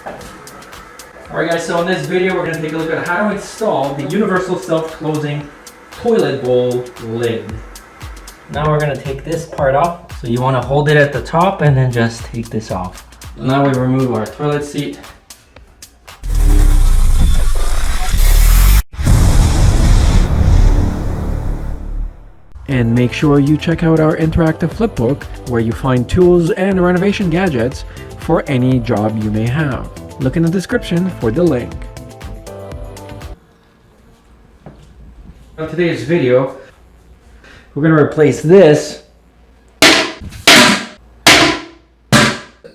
Alright guys, so in this video we're going to take a look at how to install the universal self-closing toilet bowl lid. Now we're going to take this part off. So you want to hold it at the top and then just take this off. Now we remove our toilet seat. And make sure you check out our interactive flipbook where you find tools and renovation gadgets for any job you may have. Look in the description for the link. In today's video, we're going to replace this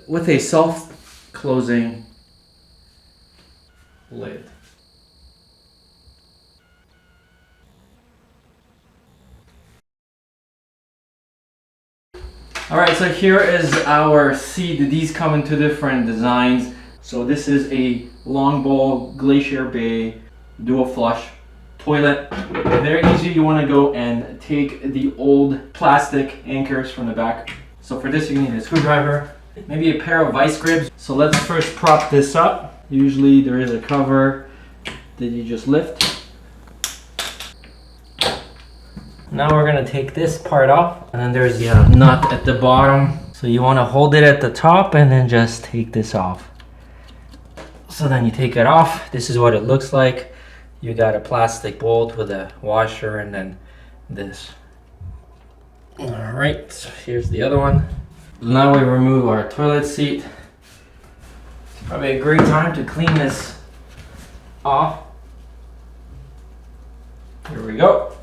with a self-closing lid. Alright, so here is our seat. These come in two different designs. So this is a long bowl Glacier Bay dual flush toilet. Very easy. You want to go and take the old plastic anchors from the back. So for this you need a screwdriver, maybe a pair of vice grips. So let's first prop this up. Usually there is a cover that you just lift. Now we're going to take this part off, and then there's the nut at the bottom. So you want to hold it at the top and then just take this off. So then you take it off. This is what it looks like. You got a plastic bolt with a washer and then this. Alright, so here's the other one. Now we remove our toilet seat. It's probably a great time to clean this off. Here we go.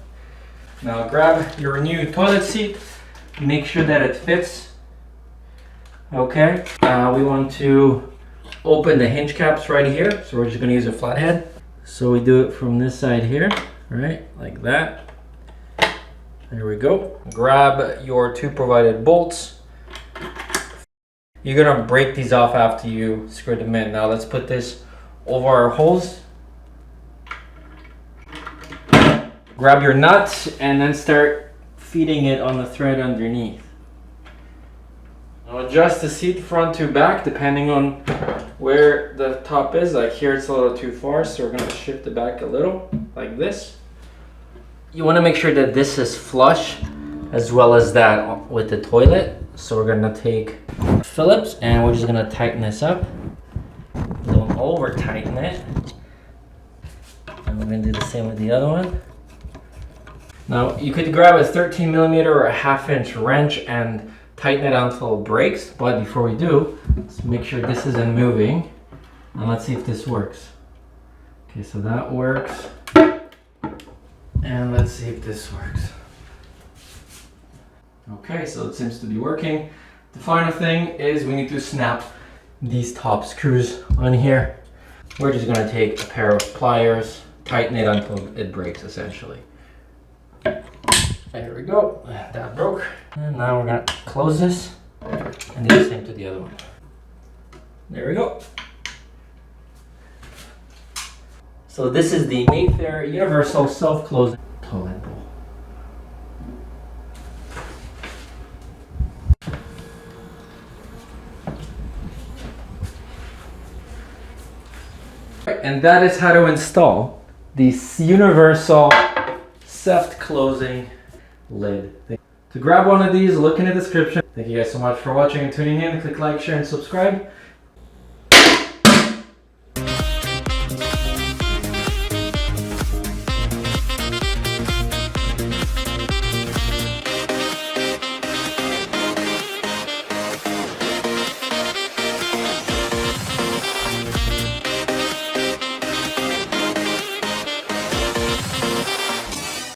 Now grab your new toilet seat, make sure that it fits. Okay, we want to open the hinge caps right here, so we're just going to use a flathead. So we do it from this side here, right, like that. There we go. Grab your two provided bolts. You're going to break these off after you screw them in. Now let's put this over our holes. Grab your nuts and then start feeding it on the thread underneath. Now adjust the seat front to back depending on where the top is. Like here it's a little too far, so we're going to shift it back a little like this. You want to make sure that this is flush as well as that with the toilet. So we're going to take Phillips and we're just going to tighten this up. Don't over tighten it. And we're going to do the same with the other one. Now you could grab a 13mm or a 1/2" wrench and tighten it until it breaks, but before we do, let's make sure this isn't moving, and let's see if this works. Okay, so that works, and let's see if this works. Okay, so it seems to be working. The final thing is we need to snap these top screws on here. We're just going to take a pair of pliers, tighten it until it breaks essentially. There we go, that broke. And now we're gonna close this and do the same to the other one. There we go. So this is the Mayfair Universal Self-Closing Toilet Bowl. And that is how to install this universal self-closing lid. To grab one of these, look in the description. Thank you guys so much for watching and tuning in. Click like, share, and subscribe.